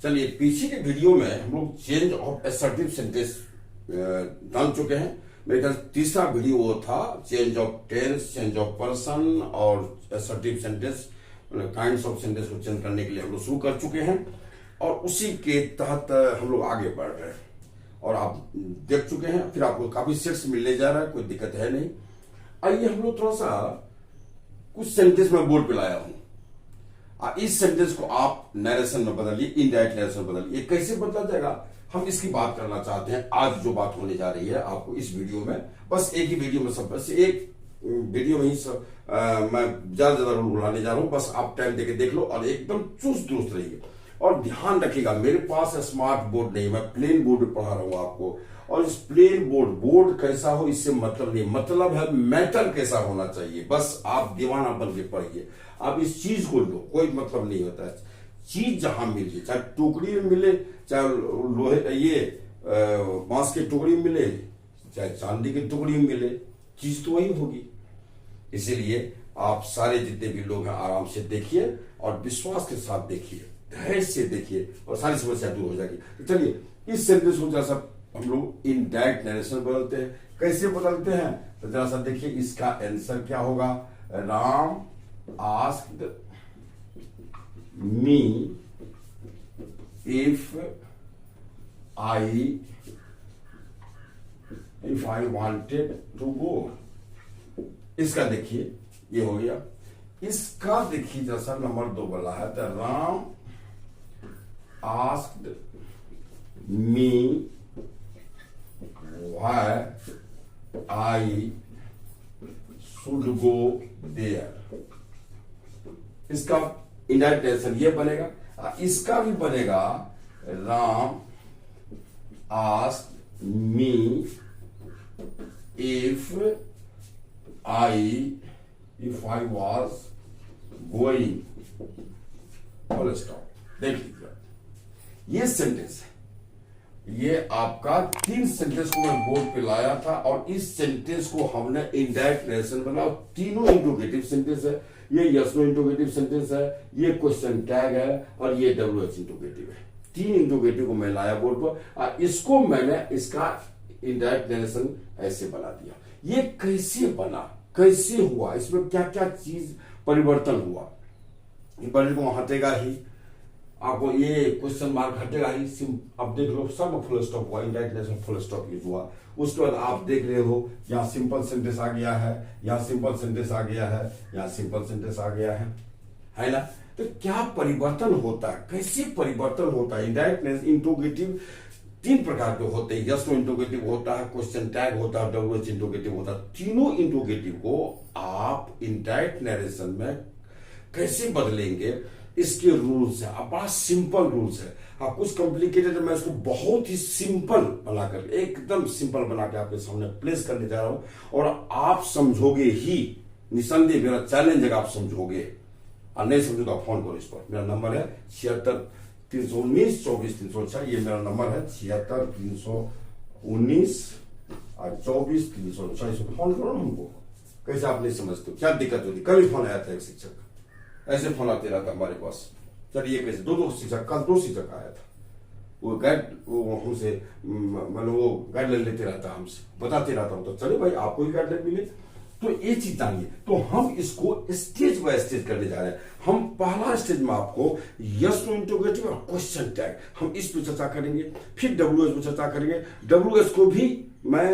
चलिए, पीछे के वीडियो में हम लोग चेंज ऑफ असर्टिव सेंटेंस जान चुके हैं। मेरे ख्याल तीसरा वीडियो वो था change of tense, change of person और assertive sentence, kinds of sentence को चेंज करने के लिए हम लोग शुरू कर चुके हैं और उसी के तहत हम लोग आगे बढ़ रहे हैं और आप देख चुके हैं। फिर आपको काफी सेट्स मिलने जा रहा है, कोई दिक्कत है नहीं। आइए हम लोग थोड़ा सा कुछ सेंटेंस में बोर्ड पे लाया हूं। इस सेंटेंस को आप नरेशन में बदलिए, इनडायरेक्ट नरेशन बदलिए। कैसे बदला जाएगा, हम इसकी बात करना चाहते हैं। आज जो बात होने जा रही है आपको इस वीडियो में, बस एक ही वीडियो में, सब बस एक वीडियो में ही सब मैं ज्यादा रूल बुलाने जा रहा हूं। बस आप टाइम देके देख लो और एकदम चुस्त दुरुस्त रहिए और ध्यान रखिएगा। मेरे पास स्मार्ट बोर्ड नहीं, मैं प्लेन बोर्ड पे पढ़ा रहा हूं आपको। और इस प्लेन बोर्ड कैसा हो इससे मतलब नहीं, मतलब है मैटर कैसा होना चाहिए। बस आप दीवाना बन के पढ़िए। आप इस चीज को लो, कोई मतलब नहीं होता है। चीज जहां मिले, चाहे टुकड़ी में मिले, चाहे लोहे ये बांस के टुकड़ी में मिले, चाहे चांदी की टुकड़ी में मिले, चीज तो वही होगी। इसीलिए आप सारे जितने भी लोग हैं आराम से देखिए और विश्वास के साथ देखिए, धैर्य से देखिए और सारी समस्या दूर हो जाएगी। तो चलिए, इस सेंटेंस को जरा सा हम लोग इनडायरेक्ट नरेशन बदलते हैं। कैसे बदलते हैं तो जरा सा देखिए, इसका आंसर क्या होगा। Ram asked me if I wanted to go। इसका देखिए, ये हो गया। इसका देखिए जैसा नंबर 2 वाला है, तो Ram asked me why I should go there। इसका इनडायरेक्ट आंसर ये बनेगा। इसका भी बनेगा, Ram asked me if I was going, full stop. देख लीजिए, ये सेंटेंस है। ये आपका 3 सेंटेंस को मैं बोर्ड पे लाया था और इस सेंटेंस को हमने इनडायरेक्ट नरेशन बनाया। तीनों इंट्रोगेटिव सेंटेंस है। ये यस नो इंट्रोगेटिव सेंटेंस है, ये क्वेश्चन टैग है और ये WH इंट्रोगेटिव है। 3 इंट्रोगेटिव को मैं लाया बोर्ड पर। इसको मैंने इसका इनडायरेक्ट नरेशन ऐसे बना दिया। ये कैसे बना, कैसे हुआ, इसमें क्या क्या चीज परिवर्तन हुआ। बड़े को हटेगा ही, आपको ये क्वेश्चन मार्क हटेगा ही। अब देख लो, सब फुल स्टॉप हुआ, indirect narration full stop use हुआ। उसके बाद आप देख रहे हो, यहाँ सिंपल सेंटेंस आ गया है, यहाँ सिंपल सेंटेंस आ गया है, यहाँ सिंपल सेंटेंस आ गया है ना। तो क्या परिवर्तन होता है, कैसे परिवर्तन होता है। इनडायरेक्ट नरेशन इंट्रोगेटिव 3 प्रकार के होते हैं। यस नो इंट्रोगेटिव होता है, क्वेश्चन टैग होता है, WH इंट्रोगेटिव होता है। तीनों इंट्रोगेटिव को आप इनडायरेक्ट नरेशन में कैसे बदलेंगे, इसके रूल्स है। बड़ा सिंपल रूल्स है। कुछ कॉम्प्लिकेटेड, मैं इसको बहुत ही सिंपल बनाकर, एकदम सिंपल बना के आपके सामने प्लेस करने जा रहा हूं और आप समझोगे ही, निसंदेह मेरा चैलेंज है, आप समझोगे। और नहीं समझो तो आप फोन करो इस पर। मेरा नंबर है 76 319 24 306। ये मेरा नंबर है 76 319 24 306। इस पर फोन करो ना हमको। कैसे आप नहीं समझते, क्या दिक्कत होती। कल फोन आया था एक शिक्षक, ऐसे फोन आते रहता हमारे पास। चलिए, कैसे 2 शिक्षक, कल 2 शिक्षक आया था। वो गाइड, वो हमसे मतलब वो गाइडलाइन लेते रहता, हमसे बताते रहता हूँ। तो चले भाई, आपको ही गाइडलाइन मिले तो ये चीज जानिए। तो हम इसको स्टेज बाय स्टेज करने जा रहे हैं। हम पहला स्टेज में आपको यस नो इंट्रोगेटिव और क्वेश्चन टैग, हम इस पे चर्चा करेंगे। फिर WH पे चर्चा करेंगे। WH को भी मैं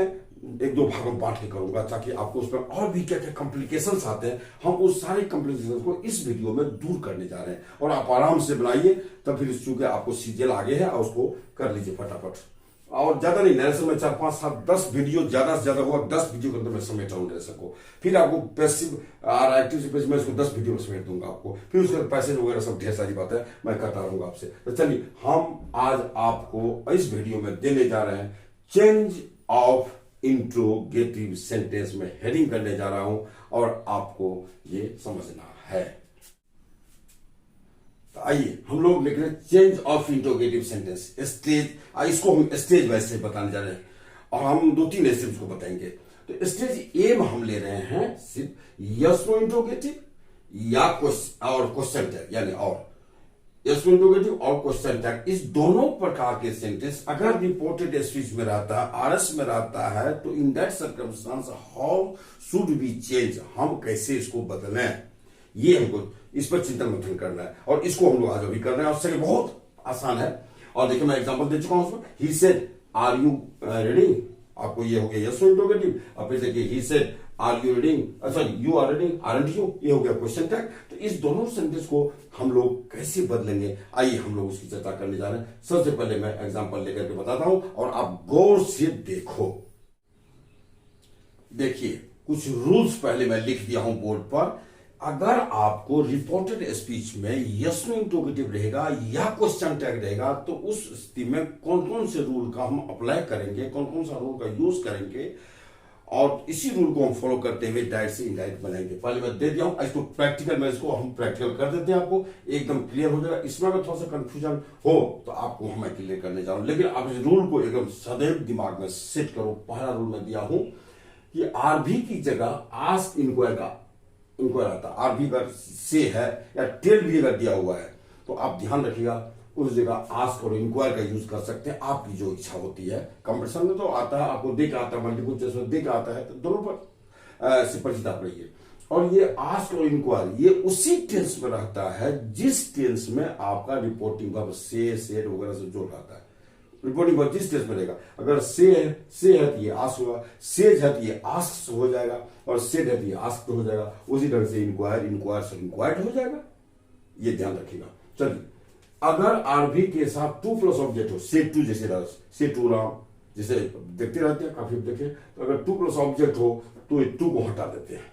1-2 भागों में बांट के करूंगा ताकि आपको उसमें और भी क्या क्या कॉम्प्लिकेशंस आते हैं, हम उस सारे कॉम्प्लिकेशंस को इस वीडियो में दूर करने जा रहे हैं। और आप आराम से बनाइए, तब फिर चूंकि आपको सीजीएल आगे है और उसको कर लीजिए फटाफट। और ज्यादा नहीं, नरेशन में 4, 5, 7, 10 वीडियो, ज्यादा से ज्यादा होगा 10 वीडियो के अंदर मैं समेट रहा हूँ नरेशन को। फिर आपको पैसिव और एक्टिव से मैं इसको 10 वीडियो में समेट दूंगा आपको। फिर उसके बाद पैसेज वगैरह सब ढेर सारी बातें मैं करता रहूंगा आपसे। तो चलिए, हम आज आपको इस वीडियो में देने जा रहे हैं चेंज ऑफ इंट्रोगेटिव सेंटेंस में हेडिंग करने जा रहा हूं और आपको ये समझना है। तो आइए हम लोग लिख रहे हैं change of interrogative sentence stage. इसको हम स्टेज बाय स्टेज बताने जा रहे हैं और हम 2-3 स्टेज को बताएंगे। तो स्टेज ए में हम ले रहे हैं सिर्फ यस नो इंट्रोगेटिव या क्वेश्चन टैग, यानी और यस इंटरोगेटिव और क्वेश्चन टैग, इस दोनों प्रकार के सेंटेंस अगर रिपोर्टेड स्पीच में रहता है, आरएस में रहता है, तो in that circumstance how should be change, हम कैसे इसको बदलें, ये हमको इस पर चिंतन मंथन करना है। और इसको हम लोग आज अभी कर रहे हैं और सही बहुत आसान है। और देखिए मैं एग्जांपल दे चुका हूं उसमें, he said are you reading, आपको ये हो गया यस इंटरोगेटिव। अब फिर देखिए he said are you reading, sorry you are reading, aren't you, ये हो गया क्वेश्चन टैग। तो इस दोनों सेंटेंस को हम लोग कैसे बदलेंगे, आइए हम लोग उसकी चर्चा करने जा रहे हैं। सबसे पहले मैं एग्जांपल लेकर के बताता हूं और आप गौर से देखो। देखिए कुछ रूल्स पहले मैं लिख दिया हूं बोर्ड पर। अगर आपको रिपोर्टेड स्पीच में यस नो इंटरोगेटिव रहेगा या क्वेश्चन टैग रहेगा, तो उस स्थिति में कौन कौन से रूल का हम अप्लाई करेंगे, कौन कौन सा रूल का यूज करेंगे, और इसी रूल को हम फॉलो करते हुए डायरेक्ट से इनडायरेक्ट बनाएंगे। पहले मैं दे दिया हूं इसको प्रैक्टिकल में, इसको हम प्रैक्टिकल कर देते हैं, आपको एकदम क्लियर हो जाएगा। इसमें अगर थोड़ा सा कंफ्यूजन हो तो आपको मैं क्लियर करने जा रहा हूं, लेकिन आप इस रूल को एकदम सदैव दिमाग में सेट करो। पहला रूल मैं दिया हूं कि आरबी की जगह आस्क इंक्वायर का इंक्वायर आता है। आरबी अगर से है या टेल भी अगर दिया हुआ है तो आप ध्यान रखिएगा उस जगह आस्क और इंक्वायर का यूज कर सकते हैं, आपकी जो इच्छा होती है। कंपटीशन में तो आता है, आपको देख आता है, मल्टीपल चॉइस में देख आता है, तो दोनों पर से परिचित आप रहिए। और ये आस्क और इंक्वायर ये उसी टेंस में रहता है जिस टेंस में आपका रिपोर्टिंग वर्ब से, सेड वगैरह से जोड़ रहता है। रिपोर्टिंग वर्ब जिस टेंस में रहेगा, अगर से है तो ये आस्क होगा, सेज है तो ये आस्क हो जाएगा, और सेड है तो ये आस्क हो जाएगा। उसी तरह से इंक्वायर से इंक्वायर्ड हो जाएगा, ये ध्यान रखिएगा। चलिए, अगर आरबी के साथ टू प्लस ऑब्जेक्ट हो, से टू जैसे से टू राम जैसे देखते रहते हैं काफी देखे, तो अगर टू प्लस ऑब्जेक्ट हो तो ये टू को हटा देते हैं,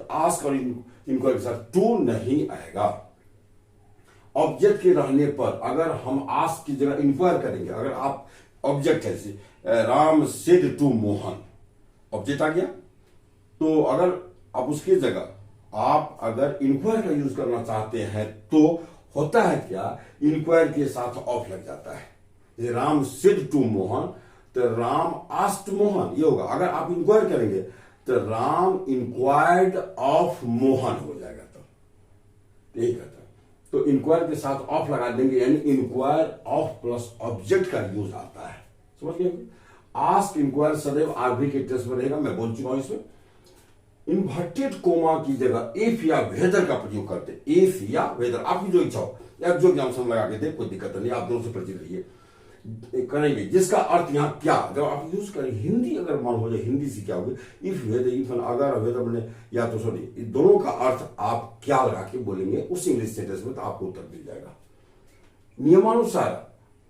तो आस्क और इंक्वायर के साथ टू नहीं आएगा। ऑब्जेक्ट के रहने पर अगर हम आस्क की जगह इंक्वायर करेंगे, अगर आप ऑब्जेक्ट है जैसे Ram said to Mohan, object आ गया, तो अगर आप उसकी जगह आप अगर इंक्वायर का यूज करना चाहते हैं तो होता है क्या, इंक्वायर के साथ ऑफ लग जाता है। राम सेड टू मोहन, तो राम आस्क्ड मोहन ये होगा। अगर आप इंक्वायर करेंगे तो राम इंक्वायर्ड ऑफ मोहन हो जाएगा, तो यही कहता है। तो इंक्वायर के साथ ऑफ लगा देंगे, यानी इंक्वायर ऑफ प्लस ऑब्जेक्ट का यूज आता है, समझ गए। आस्क इंक्वायर सदैव आरबी के टेस्ट में रहेगा, मैं बोल चुका हूं इसमें। इन्वर्टेड कोमा की जगह इफ या वेदर का प्रयोग करते, इफ या वेदर, आपकी जो इच्छा हो, या जो एग्जाम्पल लगा के दे, कोई दिक्कत नहीं, आप दोनों से परिचित रहिए करेंगे। जिसका अर्थ यहां क्या, जब आप यूज करें हिंदी, अगर मान हो जाए हिंदी से क्या होगा, इफ वेदर, इफ अगर वेदर बने, या तो सॉरी, दोनों का अर्थ आप क्या लगा के बोलेंगे उस इंग्लिश सेंटेंस में, तो आपको उत्तर मिल जाएगा। नियमानुसार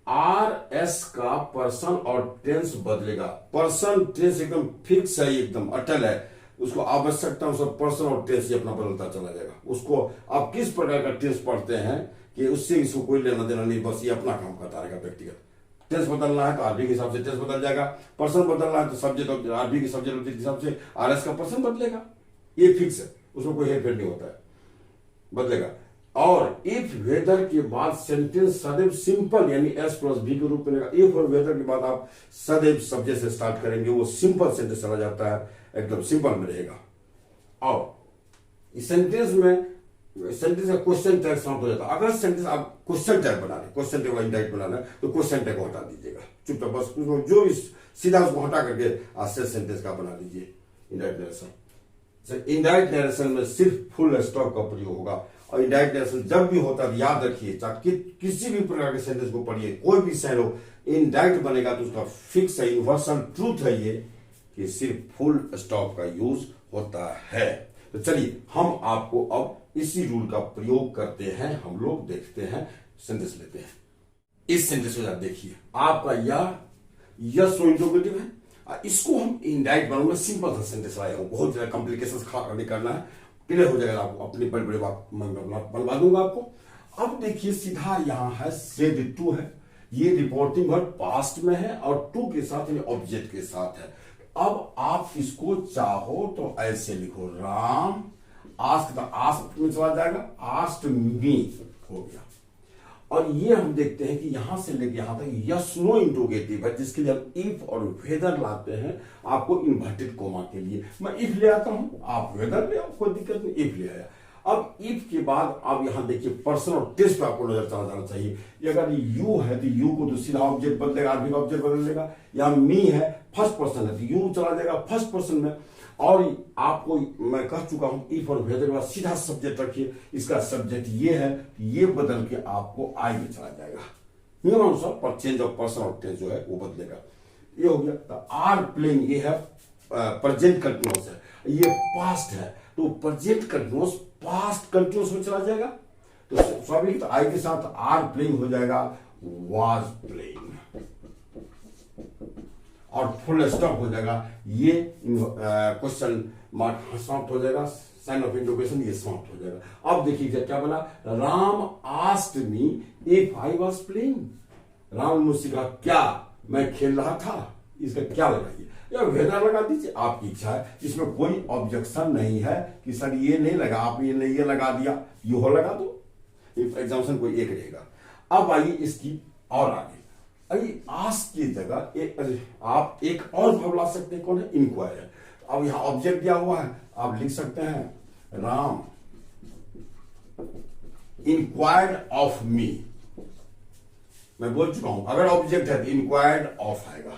आर एस का पर्सन और टेंस बदलेगा। पर्सन टेंस एकदम फिक्स है, एकदम अटल है, उसको आवश्यकता अनुसार पर्सन और टेंस अपना बदलता चला जाएगा। उसको आप किस प्रकार का टेंस पढ़ते हैं कि उससे इसको कोई लेना देना नहीं, बस ये अपना काम करता रहेगा व्यक्तिगत। टेंस बदलना है तो आरबी के हिसाब से टेंस बदल जाएगा, पर्सन बदलना है तो सब्जेक्ट आरबी के सब्जेक्ट के हिसाब से आरएस का पर्सन बदलेगा, ये फिक्स है, उसमें कोई हेरफेर नहीं होता है, बदलेगा। और इफ वेदर के बाद सेंटेंस सदैव सिंपल यानी एस प्लस बी के रूप में रहेगा। इफ और वेदर के बाद आप सदैव सब्जेक्ट से स्टार्ट करेंगे, वो सिंपल सेंटेंस चला जाता है, एकदम सिंपल में रहेगा। और इस सेंटेंस में सेंटेंस का क्वेश्चन टैग समाप्त हो जाता है। अगर सेंटेंस आप क्वेश्चन टैग बना रहे, क्वेश्चन टैग वाला इंडायरेक्ट बनाना है, तो क्वेश्चन टैग को हटा दीजिएगा चुपचाप, बस उसको जो भी सीधा उसको हटा करके आज से सेंटेंस का बना दीजिए इंडायरेक्ट नरेशन। इंडायरेक्ट नरेशन में सिर्फ फुल स्टॉप का प्रयोग होगा। और इंडायरेक्ट नरेशन जब भी होता है याद रखिए, चाहे किसी भी प्रकार के सेंटेंस को पढ़िए, कोई भी साइन हो, इंडायरेक्ट बनेगा तो उसका फिक्स है, यूनिवर्सल ट्रूथ है ये कि सिर्फ फुल स्टॉप का यूज होता है। तो चलिए हम आपको अब इसी रूल का प्रयोग करते हैं, हम लोग देखते हैं, सेंटेंस लेते हैं। इस सेंटेंस को आप देखिए, आपका या यस नो इंटरोगेटिव है, इसको हम इनडायरेक्ट बनाऊंगा, सिंपल सा सेंटेंस लाया हूं, बहुत ज्यादा कॉम्प्लिकेशन खड़ा नहीं करना है, क्लियर हो जाएगा आपको, अपनी बड़े बड़े बात बनवा दूंगा आपको। अब देखिए सीधा यहां है सेड टू है, ये रिपोर्टिंग वर्ब पास्ट में है और टू के साथ यानी ऑब्जेक्ट के साथ है। अब आप इसको चाहो तो ऐसे लिखो, राम आस्क्ड, आस्क्ड में चला जाएगा, आस्क्ड मी हो गया। और ये हम देखते हैं कि यहां से लेके यहां तक यस नो इंटरोगेटिव है, जिसके लिए हम इफ और वेदर लाते हैं आपको इन्वर्टेड कोमा के लिए। मैं इफ ले आता हूं, आप वेदर ले आओ, कोई दिक्कत नहीं, इफ ले आया। अब इफ के बाद आप यहां देखिए पर्सन और टेंस पे आपको नजर चला जाना चाहिए। अगर यू है तो यू को तो सीधा ऑब्जेक्ट बदलेगा, आरबी का ऑब्जेक्ट बदल लेगा। या मी है फर्स्ट पर्सन है तो यू चला जाएगा फर्स्ट पर्सन में। और आपको मैं कह चुका हूं इफ और वेदर के बाद सीधा सब्जेक्ट रखिए, इसका सब्जेक्ट ये है, ये बदल के आपको आई में चला जाएगा। नियमानुसार पर चेंज ऑफ पर्सन और टेंस जो है वो बदलेगा। ये हो गया। तो आर प्लेइंग ये है प्रेजेंट कंटिन्यूअस है, ये पास्ट है तो प्रेजेंट कंटिन्यूअस पास्ट कंटिन्यूअस में चला जाएगा। तो स्वाभाविक तो आई के साथ आर प्लेइंग हो जाएगा वाज प्लेइंग और फुल स्टॉप हो जाएगा। ये क्वेश्चन मार्क समाप्त हो जाएगा, साइन ऑफ इंटरोगेशन ये समाप्त हो जाएगा। अब देखिए क्या बना, Ram asked me if I was playing. Ram मुझसे कहा क्या मैं खेल रहा था। इसका क्या लगाइए, या वेदर लगा दीजिए, आपकी इच्छा है। इसमें कोई ऑब्जेक्शन नहीं है कि सर ये नहीं लगा, आप ये नहीं ये लगा दिया, ये हो लगा दो। एग्जाम्पल कोई एक रहेगा। अब आइए इसकी और आगे, अभी आस्क की जगह आप एक और भाव ला सकते हैं, कौन है, इंक्वायर। अब यहां ऑब्जेक्ट दिया हुआ है, आप लिख सकते हैं राम इंक्वायर्ड ऑफ मी। मैं बोल चुका हूं अगर ऑब्जेक्ट है तो इंक्वायर्ड ऑफ आएगा,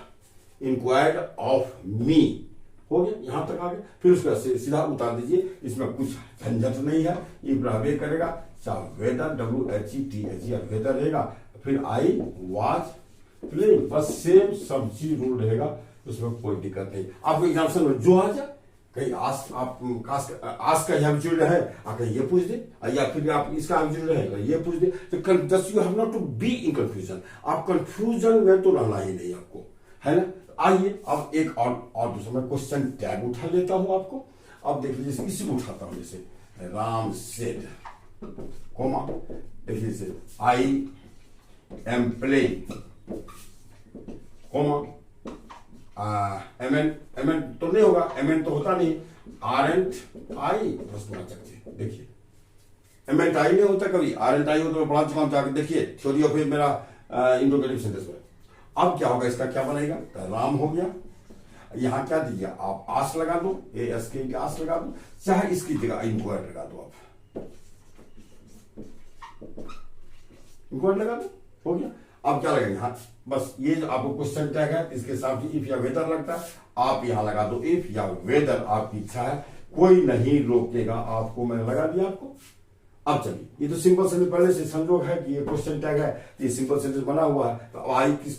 इंक्वायर्ड ऑफ मी हो गया, यहां तक आ गया। फिर उसका सीधा उतार दीजिए, इसमें कुछ झंझट नहीं है, ये रहे करेगा। चाहे वेदर WHETH वेदर रहेगा, फिर आई वाज प्लेइंग, बस सेम सब चीज रूल रहेगा, उसमें कोई दिक्कत नहीं। आपको एग्जाम्पल में जो आ जाए, कहीं आस का हैबिचुअल है कहीं ये पूछ दे, या फिर आप इसका हैबिचुअल है ये पूछ दे, तो just you have not to be in confusion. आप कंफ्यूजन में तो रहना ही नहीं आपको, है ना। आइए अब एक और दूसरा मैं क्वेश्चन टैग उठा लेता हूं आपको। अब देख लीजिए इसी को उठाता हूं, जैसे राम सेड कोमा, देखिए say I am playing comma एमएन तो नहीं होगा, एमएन तो होता नहीं, आरएंट आई बस बना सकते। देखिए एमएन आई नहीं होता कभी, आरएंट आई हो तो मैं पढ़ा चुका हूं, जाकर देखिए थ्योरी ऑफ मेरा इंट्रोगेटिव सेंटेंस में। अब क्या होगा, इसका क्या बनेगा, तो राम हो गया। यहां क्या दीजिए आप आस लगा दो, एस के आस लगा दो, चाहे इसकी जगह इंक्वायर लगा दो, आप इंक्वायर लगा दो, हो गया। अब क्या लगेगा यहां, बस ये जो आपको क्वेश्चन टैग है इसके हिसाब से इफ या वेदर लगता है, आप यहां लगा दो इफ या वेदर, आपकी इच्छा है, कोई नहीं रोकेगा आपको। मैंने लगा दिया आपको। अब चलिए, ये तो सिंपल सेंटेंस पहले से संजोग है कि ये क्वेश्चन टैग है, ये सिंपल सेंटेंस बना हुआ है, तो आई किस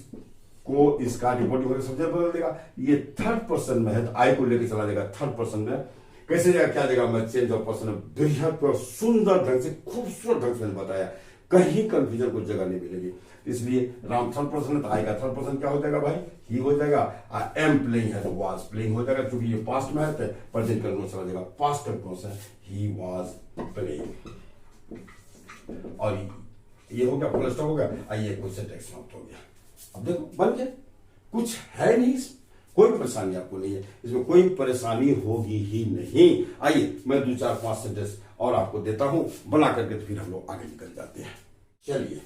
को इसका रिपोर्टिंग होकर सब्जेक्ट बदल देगा। ये थर्ड पर्सन में है तो आई को लेकर चला जाएगा थर्ड पर्सन में। कैसे जाएगा, क्या देगा, मैं चेंज ऑफ पर्सन बेहद सुंदर ढंग से खूबसूरत ढंग से बताया, कहीं कंफ्यूजन को जगह नहीं मिलेगी। इसलिए राम थर्ड पर्सन है तो आई का थर्ड पर्सन क्या हो जाएगा भाई, ही हो जाएगा। एम प्लेइंग है तो वाज प्लेइंग हो जाएगा, क्योंकि ये पास्ट में है तो प्रेजेंट कंटिन्यूअस चला जाएगा, पास्ट कंटिन्यूअस है, ही वाज प्लेइंग। और ये हो गया, फुल स्टॉप हो गया। आइए क्वेश्चन टैग समाप्त हो गया। अब देखो बन गया, कुछ है नहीं, कोई परेशानी आपको नहीं है, इसमें कोई परेशानी होगी ही नहीं। आइए मैं 2 4 5 सेंटेंस और आपको देता हूं बना करके, तो फिर हम लोग आगे निकल जाते हैं। चलिए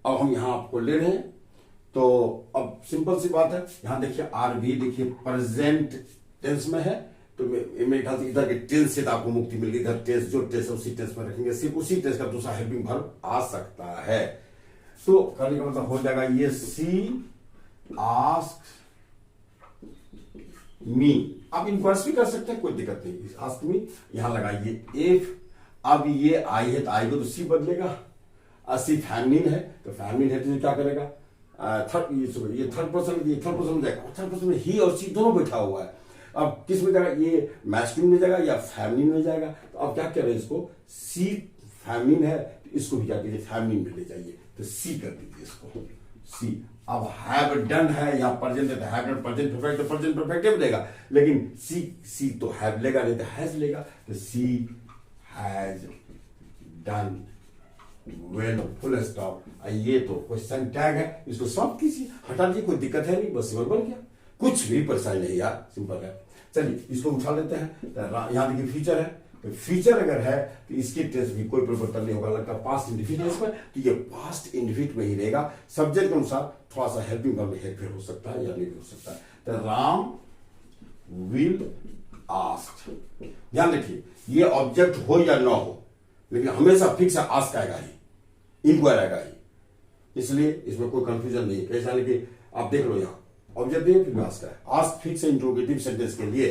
अब हम यहां आपको ले रहे हैं, तो अब सिंपल सी बात है, यहां देखिए आर भी देखिए प्रेजेंट टेंस में है, तो मेरे ख्याल से इधर के टेंस से तो आपको मुक्ति मिल गई। इधर टेंस जो टेंस उसी टेंस में रखेंगे, सिर्फ उसी टेंस का दूसरा हेल्पिंग वर्ब आ सकता है। तो करने का मतलब हो जाएगा ये सी आस्क मी, आप इन्क्वायर्स भी कर सकते हैं, कोई दिक्कत नहीं। आस्क मी यहां लगाइए इफ, अब ये आई है तो आई को तो सी बदलेगा, सी फैमिलिन है तो फैमिलिन है तो क्या करेगा, ये थर्ड पर्सन, ये थर्ड पर्सन में जाएगा, थर्ड पर्सन में ही और सी दोनों बैठा हुआ है। अब किस में जाएगा, ये मैस्कुलिन में जाएगा या फैमिलिन में जाएगा। तो अब क्या करें, इसको सी फैमिलिन है तो इसको भी क्या कीजिए फैमिलिन में ले जाइए, तो सी कर दीजिए इसको सी। अब हैव डन है या प्रेजेंट है तो हैव डन, प्रेजेंट परफेक्ट तो प्रेजेंट परफेक्ट लेगा, लेकिन सी तो हैव लेगा, नहीं तो हैज लेगा, तो she has done well full stop. ये तो क्वेश्चन टैग है, इसको समाप्त कीजिए, हटा दीजिए, कोई दिक्कत है नहीं, बस सिंपल बन गया, कुछ भी परेशानी नहीं यार, सिंपल है। चलिए इसको उठा लेते हैं, तो यहां देखिए फीचर है, तो फीचर अगर है तो इसकी टेस्ट भी कोई परिवर्तन नहीं होगा, लगता पास्ट इंडिफिट में, तो ये पास्ट इंडिफिट में ही रहेगा। सब्जेक्ट के अनुसार थोड़ा सा हेल्पिंग वर्ब में हेरफेर हो सकता है या नहीं हो सकता है। तो राम विल आस्क्ड। ध्यान रखिए, ये ऑब्जेक्ट हो या ना हो, लेकिन हमेशा फिक्स आस्क आएगा ही, इंक्वायर आएगा ही, इसलिए इसमें कोई कंफ्यूजन नहीं है। ऐसा नहीं कि आप देख लो यहाँ ऑब्जेक्ट है फिर आस्क है, आस्क फिक्स इंट्रोगेटिव सेंटेंस के लिए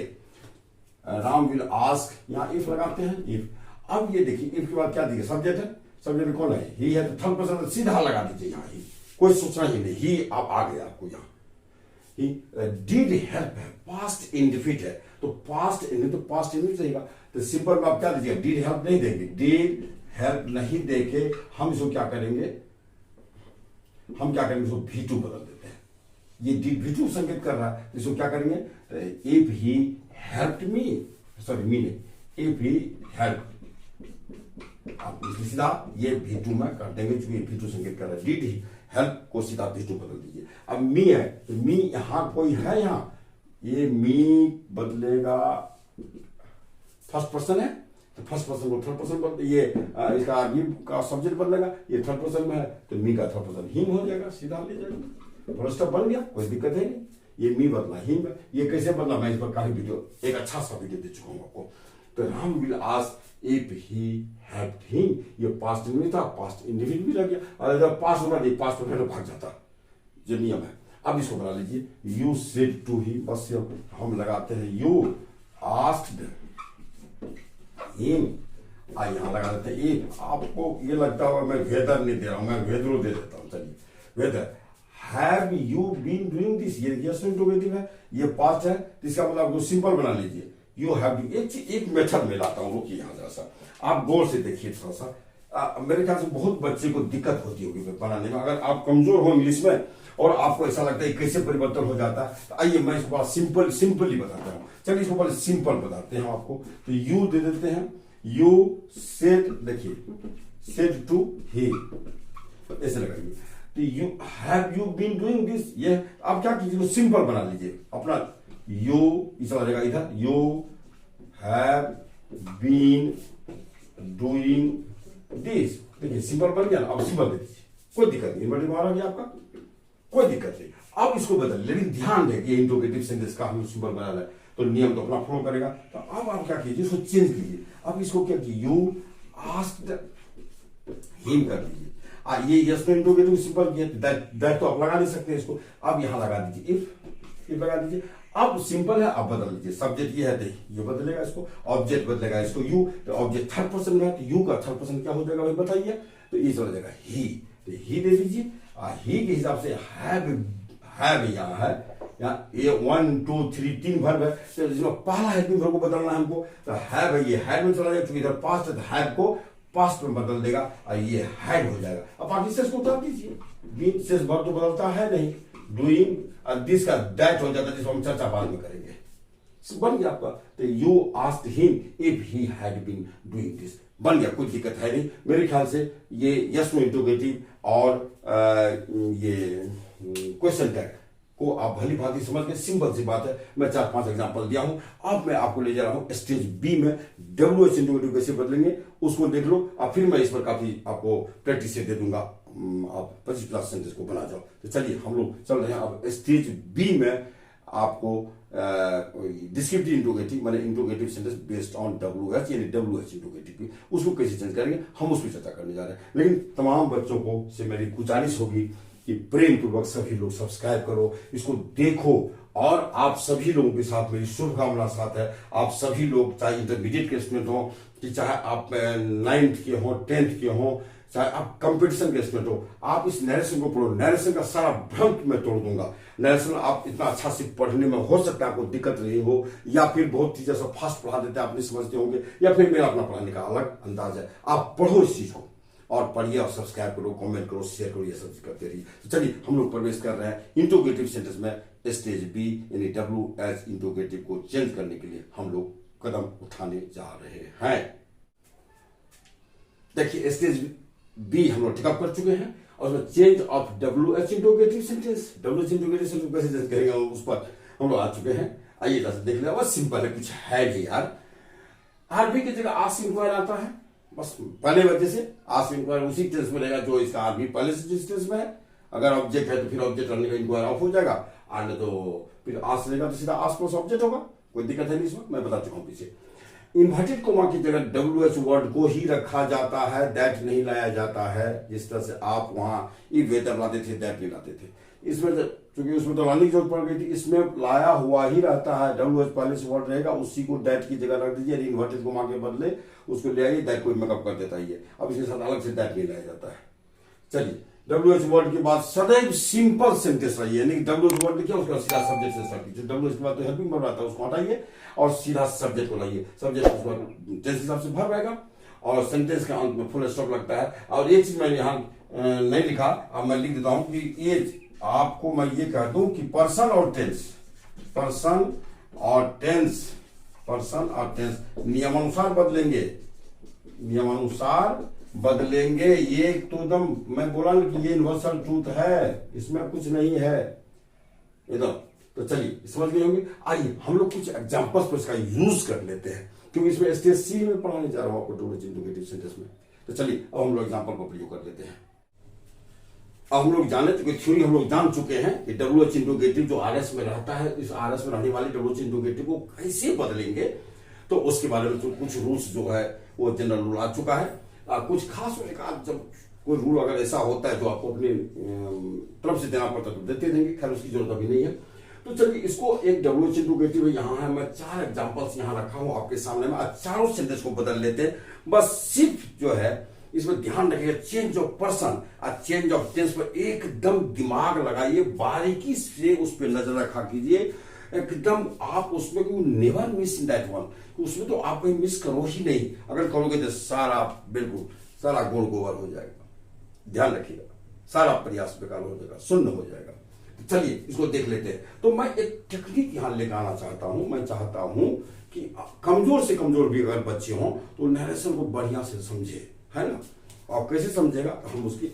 राम विल आस्क, यहाँ इफ लगाते हैं, इफ। अब ये देखिए इफ के बाद क्या दिया, सब्जेक्ट है, सब्जेक्ट कौन है, ही है, तो थर्ड पर्सन सीधा लगा दीजिए यहाँ ही, कोई सोचना ही नहीं, ही आप आ गया आपको यहाँ। ही डिड हेल्प है, पास्ट इंडिफिट है, तो पास्ट तो पास्ट इंडिफिट रहेगा, तो सिंपल में आप क्या दीजिएगा, डिड हेल्प नहीं देंगे, डिड हेल्प नहीं देके हम इसको क्या करेंगे, इसको V2 बदल देते हैं। ये डिड V2 संकेत कर रहा है, इसको क्या करेंगे, if he help me, sorry मी ने, इफ ही हेल्प, आप सीधा ये V2 में कर देंगे, क्योंकि V2 संकेत कर रहा है, डिड ही हेल्प को सीधा V2 बदल दीजिए। अब मी है, तो मी यहां कोई है, यहां ये मी बदलेगा, फर्स्ट पर्सन है तो फर्स्ट पर्सन को थर्ड पर्सन बदल, ये इसका आर्मी का सब्जेक्ट बदलेगा, ये थर्ड पर्सन में है तो मी का थर्ड पर्सन हिम हो जाएगा, सीधा ले जाएगा, फुल स्टॉप बन गया, कोई दिक्कत है नहीं। ये मी बदला हिम, ये कैसे बदला, मैं इस पर काफी वीडियो, एक अच्छा सा वीडियो दे चुका हूं आपको। तो Ram will ask if he helped him, ये पास्ट नहीं था, पास्ट इंडिफिनिट भी लग गया, और जब पास्ट होगा नहीं, पास्ट में भाग जाता, जो नियम है। अब इसको बना लीजिए, यू सेड टू ही, बस हम लगाते हैं यू आस्क्ड हिम, यहां लगा देते हैं इफ। आपको ये लगता होगा मैं वेदर नहीं दे रहा हूं, मैं वेदरो दे देता हूं, चलिए whether, have you been doing this, ये यस इंट्रोगेटिव है, ये पास्ट है, तो इसका मतलब आपको सिंपल बना लीजिए, यू हैव, एक मेथड में लाता हूं, रुकिए यहां जरा सा, आप गौर से देखिए थोड़ा सा। मेरे ख्याल से बहुत बच्चे को दिक्कत होती होगी बनाने में, अगर आप कमजोर हो इंग्लिश में और आपको ऐसा लगता है कैसे परिवर्तन हो जाता है, तो आइए मैं इसको सिंपली बताता हूं। चलिए इसको पहले सिंपल बताते हैं आपको, तो यू दे देते हैं, यू सेड, देखिए सेड टू ही, ऐसे लगाइए, तो you have you been doing this, ये आप क्या कीजिए, सिंपल बना लीजिए अपना, यू इस रहेगा इधर, you have been doing this, देखिए सिंपल बन गया ना। अब सिंपल दे दीजिए, कोई दिक्कत नहीं, इन्वर्टेड आ गया आपका, कोई दिक्कत नहीं। अब इसको बदल, लेकिन ध्यान दें कि इंट्रोगेटिव सेंटेंस का हम सिंपल बना रहे हैं, तो नियम तो अपना फॉलो करेगा। तो अब आप क्या कीजिए, इसको चेंज कीजिए, अब इसको क्या कीजिए, यू आस्क्ड हिम कर दीजिए, ये यस तो इंट्रोगेटिव सिंपल किया, दैट तो आप लगा नहीं सकते इसको, अब यहां लगा दीजिए इफ लगा दीजिए। अब सिंपल है, अब बदल लीजिए, सब्जेक्ट ये है, देखिए ये बदलेगा इसको, ऑब्जेक्ट बदलेगा इसको यू, तो ऑब्जेक्ट थर्ड पर्सन में है, तो यू का थर्ड पर्सन क्या हो जाएगा भाई बताइए, तो इस हो जाएगा ही, तो ही दे दीजिए। ही के हिसाब से हैव यहाँ है, यहाँ ये 1 2 3 तीन वर्ब है, तो जिसमें पहला हेल्पिंग वर्ब को बदलना है हमको, तो हैव है, ये हैड में चला जाएगा, क्योंकि इधर पास्ट है तो हैव को पास्ट में बदल देगा और ये हैड हो जाएगा। अब बाकी से इसको उतार दीजिए, बीन से वर्ब तो बदलता है नहीं, डूइंग और दिस का दैट हो जाता है, जिसको हम चर्चा बाद में करेंगे। बन गया आपका, तो you asked him if he had been doing this, बन गया, कोई दिक्कत है नहीं। मेरे ख्याल से ये यस नो इंट्रोगेटिव और ये क्वेश्चन टैग को आप भली भांति समझ गए, सिंपल सी बात है। मैं 4-5 एग्जांपल दिया हूं, अब मैं आपको ले जा रहा हूं स्टेज बी में, WH इंट्रोगेटिव कैसे बदलेंगे उसको देख लो, और फिर मैं इस पर काफी आपको प्रैक्टिस से दे दूंगा, आप 25+ सेंटेंस को बना जाओ। तो चलिए हम लोग चल रहे हैं अब स्टेज बी में, आपको डिस्क्रिप्टिव इंट्रोगेटिव माने interrogative sentence based on WH यानी WH इंट्रोगेटिव, उसको कैसे चेंज करेंगे हम उस पर चर्चा करने जा रहे हैं। लेकिन तमाम बच्चों को से मेरी गुजारिश होगी कि प्रेम पूर्वक सभी लोग सब्सक्राइब करो, इसको देखो, और आप सभी लोगों के साथ मेरी शुभकामना साथ है। आप सभी लोग चाहे इंटरमीडिएट के स्टूडेंट हो, कि चाहे आप 9th के हो, 10th के हो, चाहे आप कंपटीशन के स्टूडेंट हो, आप इस नरेशन को पढ़ो। नरेशन का सारा भ्रम मैं तोड़ दूंगा। नरेशन आप इतना अच्छा से पढ़ने में हो सकता है आपको दिक्कत नहीं हो, या फिर बहुत चीजें सब फास्ट पढ़ा देते हैं आप नहीं समझते होंगे, या फिर मेरा अपना पढ़ाने का अलग अंदाज है। आप पढ़ो इस चीज को और पढ़िए और सब्सक्राइब करो, कमेंट करो, शेयर करो, ये सब चीज करते रहिए। तो चलिए हम लोग प्रवेश कर रहे हैं इंट्रोगेटिव सेंटेंस में। स्टेज बी यानी WH इंट्रोगेटिव को चेंज करने के लिए हम लोग कदम उठाने जा रहे हैं। देखिए स्टेज बी हम लोग टिकअप कर चुके हैं, और उसमें change of WH interrogative sentence, WH interrogative sentence कैसे चेंज करेंगे उस पर हम लोग आ चुके हैं। आइए जैसे देख ले, बस सिंपल है, कुछ है जी यार। आरबी की जगह आस्क इंक्वायर आता है, बस पहले वजह से आस्क इंक्वायर उसी टेंस में रहेगा जो इसका आरबी पहले से जिस टेंस में है। अगर ऑब्जेक्ट है तो फिर ऑब्जेक्ट रहने का इंक्वायर ऑफ हो जाएगा, और तो फिर आस्क रहेगा तो सीधा आस्क प्लस ऑब्जेक्ट होगा। कोई दिक्कत है नहीं इसमें, मैं बता चुका हूं पीछे। इन्वर्टेड कोमा की जगह WH वर्ड को ही रखा जाता है, दैट नहीं लाया जाता है। जिस तरह से आप वहां ई वेदर लाते थे, दैट नहीं लाते थे। इसमें क्योंकि उसमें तो लाने की जरूरत पड़ गई थी, इसमें लाया हुआ ही रहता है। WH पहले से वर्ड रहेगा, उसी को दैट की जगह रख दीजिए, इन्वर्टेड कोमा के बदले उसको ले आइए, दैट को मेकअप कर देता है। अब इसके साथ अलग से दैट नहीं लाया जाता है। चलिए, WH वर्ड के बाद सदैव सिंपल सेंटेंस रहिए, यानी WH वर्ड लिखिए, उसका सीधा सब्जेक्ट से स्टार्ट कीजिए। WH के बाद तो हेल्पिंग वर्ब आता है, उसको हटाइए और सीधा सब्जेक्ट को लाइए। सब्जेक्ट उसके बाद टेंस हिसाब से भर आएगा और सेंटेंस के अंत में फुल स्टॉप लगता है। और एक चीज मैंने यहाँ नहीं लिखा, अब मैं लिख देता हूं कि ये आपको मैं ये कह दूं कि पर्सन और टेंस नियमानुसार बदलेंगे। ये तो एकदम मैं बोला ना कि ये यूनिवर्सल ट्रूथ है, इसमें कुछ नहीं है एकदम। तो चलिए समझ गए होंगे। आइए हम लोग कुछ एग्जांपल्स पर इसका यूज कर लेते हैं, क्योंकि इसमें स्टेज सी में पढ़ाने जा रहा हूं आपको WH इंट्रोगेटिव सेंटेंस में। तो चलिए अब हम लोग एग्जांपल को प्रयोग कर लेते हैं। अब हम लोग जाने चुके, थ्योरी हम लोग जान चुके हैं कि WH इंट्रोगेटिव जो RS में रहता है, इस RS में रहने वाले WH इंट्रोगेटिव को कैसे बदलेंगे, तो उसके बारे में कुछ रूल्स जो है वो जनरल रूल आ चुका है। कुछ खास होने का, जब कोई रूल अगर ऐसा होता है जो आपको अपने तरफ से देना पड़ता है तो देते देंगे, खैर उसकी जरूरत अभी नहीं है। तो चलिए इसको एक WH इंट्रोगेटिव यहाँ है, मैं 4 एग्जांपल्स यहाँ रखा हूं आपके सामने में, चारों सेंटेंस को बदल लेते हैं। बस सिर्फ जो है इसमें ध्यान रखिएगा, चेंज ऑफ पर्सन और चेंज ऑफ टेंस पर एकदम दिमाग लगाइए, बारीकी से उस पर नजर रखा कीजिए एकदम। आप उसमें never miss in that one, उसमें तो आप कहीं मिस करो ही नहीं। अगर करोगे तो सारा गुण गोबर हो जाएगा। ध्यान रखिएगा, सारा प्रयास बेकार हो जाएगा, शून्य हो जाएगा। चलिए इसको देख लेते हैं। तो मैं एक टेक्निक यहां लेकर आना चाहता हूं। मैं चाहता हूं कि कमजोर से कमजोर भी अगर बच्चे हों तो नरेशन को बढ़िया से समझे, है ना। और कैसे समझेगा तो हम उसकी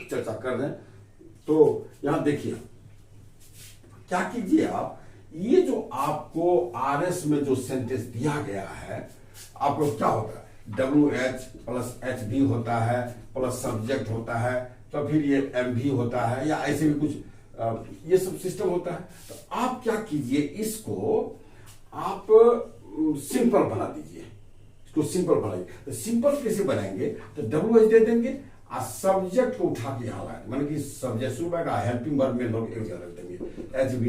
चर्चा कर रहे हैं। तो यहां देखिए, क्या कीजिए आप, ये जो आपको RS में जो सेंटेंस दिया गया है, आपको क्या होता है, WH प्लस HB होता है, प्लस सब्जेक्ट होता है, तो फिर ये MV होता है, या ऐसे भी कुछ ये सब सिस्टम होता है। तो आप क्या कीजिए, इसको आप सिंपल बना दीजिए, इसको सिंपल बनाइए। तो सिंपल कैसे बनाएंगे, तो WH दे देंगे और सब्जेक्ट को उठा के यहां लाए, माने कि सब्जेक्ट शुरू का हेल्पिंग वर्ब में लोग एक जगह रख देंगे, HB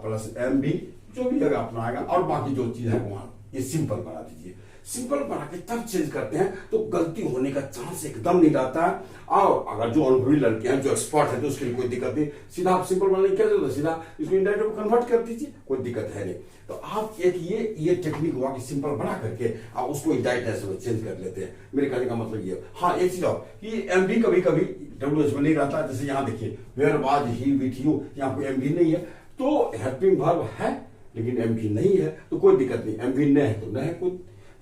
प्लस MV जो भी जगह अपना आएगा, और बाकी जो चीज है वहां ये सिंपल बना दीजिए। सिंपल बना के तब चेंज करते हैं तो गलती होने का चांस एकदम नहीं रहता है। और अगर जो अनुभवी लड़के हैं, जो एक्सपर्ट है, तो उसके लिए कोई दिक्कत नहीं। सीधा आप सिंपल बनाने की क्या जरूरत है, सीधा इसको इंडायरेक्ट में कन्वर्ट कर दीजिए, कोई दिक्कत है नहीं। तो आप एक ये टेक्निक हुआ कि सिंपल बना करके आप उसको इंडायरेक्ट में चेंज कर लेते हैं। मेरे कहने का मतलब ये, हाँ एक चीज और कि MV कभी कभी WH में नहीं रहता। जैसे यहाँ देखिए, where was he with you, यहाँ कोई MV नहीं है, तो हेल्पिंग वर्ब है लेकिन MV नहीं है, तो कोई दिक्कत नहीं। MV न है तो न है कोई।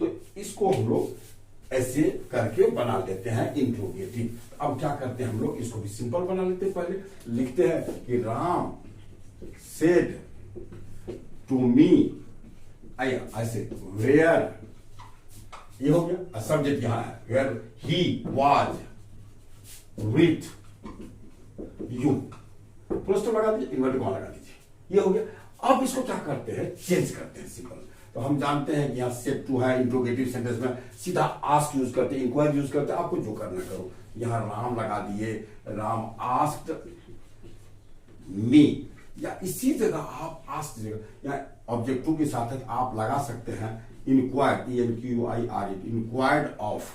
तो इसको हम लोग ऐसे करके बना लेते हैं इंट्रोगेटिव। अब क्या करते हैं हम लोग, इसको भी सिंपल बना लेते हैं। पहले लिखते हैं कि राम सेड टू मी, ऐसे वेयर, ये हो गया। सब्जेक्ट यहां है, where he was with you, full stop लगा दीजिए, इन्वर्टेड कॉमा लगा दीजिए, ये हो गया। अब इसको क्या करते हैं, चेंज करते हैं सिंपल। तो हम जानते हैं कि यहाँ सेट टू है इंट्रोगेटिव सेंटेंस में, सीधा आस्क यूज करते हैं, इंक्वायरी यूज करते हैं। आपको जो करना करो, यहाँ राम लगा दिए, राम आस्क्ड मी, या इसी जगह आप आस्क जगह यहाँ ऑब्जेक्ट टू के साथ आप लगा सकते हैं inquired, ENQUIRED, inquired of,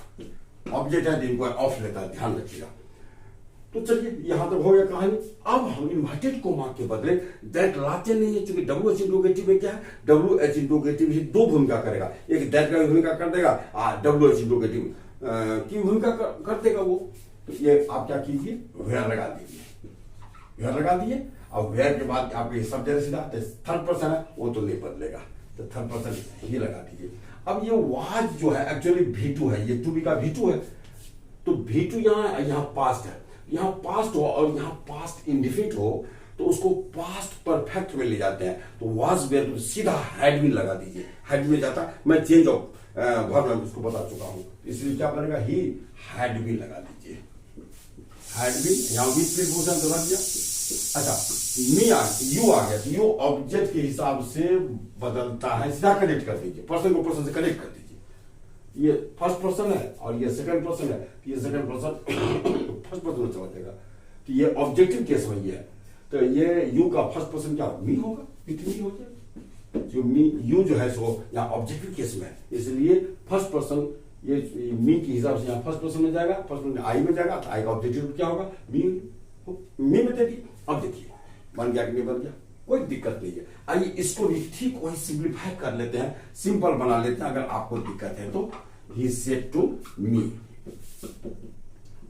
object है इंक्वायर ऑफ लेता है, ध्यान रखिएगा। तो चलिए यहां तक हो गया कहानी। अब हम इन्वर्टेड कोमा के बदले दैट लाते नहीं है, क्योंकि WH इंट्रोगेटिव में क्या है, WH इंट्रोगेटिव ही दो भूमिका करेगा, एक दैट का भूमिका कर देगा, WH इंट्रोगेटिव की भूमिका कर देगा वो। तो ये आप क्या कीजिए, वेयर लगा दीजिए, वेयर लगा दिए। और वेयर के बाद आपके सब्जेक्ट सीधा थर्ड पर्सन है, वो तो नहीं बदलेगा, तो थर्ड पर्सन ये लगा दीजिए। अब ये वाज जो है एक्चुअली V2 है, ये टू बी का V2 है, तो V2 यहाँ पास्ट है, यहाँ पास्ट हो और यहाँ पास्ट इंडिफिनिट हो, तो उसको पास्ट परफेक्ट में ले जाते हैं। तो वाज वेयर तो सीधा हैड बीन लगा दीजिए, हैड में जाता। मैं चेंज ऑफ वर्ब में उसको बता चुका हूं, इसलिए क्या बनेगा, ही हैड बीन लगा दीजिए, हैड बीन। यहाँ भी प्रीपोजिशन तो रख दिया, अच्छा, मी आ यू आ गया, यू ऑब्जेक्ट के हिसाब से बदलता है, सीधा कनेक्ट कर दीजिए, पर्सन को पर्सन से कनेक्ट कर दीजिए। ये फर्स्ट पर्सन है और ये सेकंड पर्सन है, ये सेकंड पर्सन फर्स्ट पर्सन में चला जाएगा, तो ये ऑब्जेक्टिव केस में ये है, तो ये यू का फर्स्ट पर्सन क्या मी होगा, इतनी हो जाएगा। जो मी यू जो है सो यहाँ ऑब्जेक्टिव केस में है, इसलिए फर्स्ट पर्सन ये मी के हिसाब से यहाँ फर्स्ट पर्सन में जाएगा, फर्स्ट पर्सन आई में जाएगा, तो आई का ऑब्जेक्टिव क्या होगा, मी में दे दी। अब देखिए बन गया कि नहीं बन गया, कोई दिक्कत नहीं है। आइए इसको भी ठीक वही सिंप्लीफाई कर लेते हैं, सिंपल बना लेते हैं। अगर आपको दिक्कत है तो ही सेड टू मी,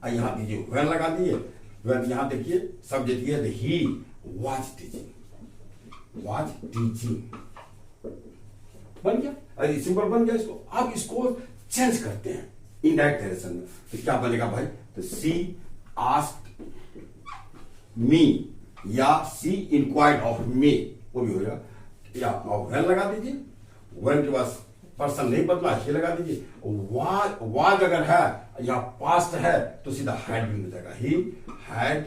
यहां दीजिए व्हेन लगा दिए, व्हेन यहां देखिए सब्जेक्ट ये ही वाज टीचिंग, बन गया। अरे सिंपल बन गया इसको। अब इसको चेंज करते हैं इनडायरेक्ट नरेशन में, तो क्या बनेगा भाई, तो सी आस्क्ड मी या सी इंक्वायर्ड ऑफ मी, वो भी हो जाएगा। या व्हेन लगा दीजिए, व्हेन के पास पर्सन नहीं बदला, ही लगा दीजिए। वाज अगर है या पास्ट है तो सीधा हैड बीन हो जाएगा, ही हैड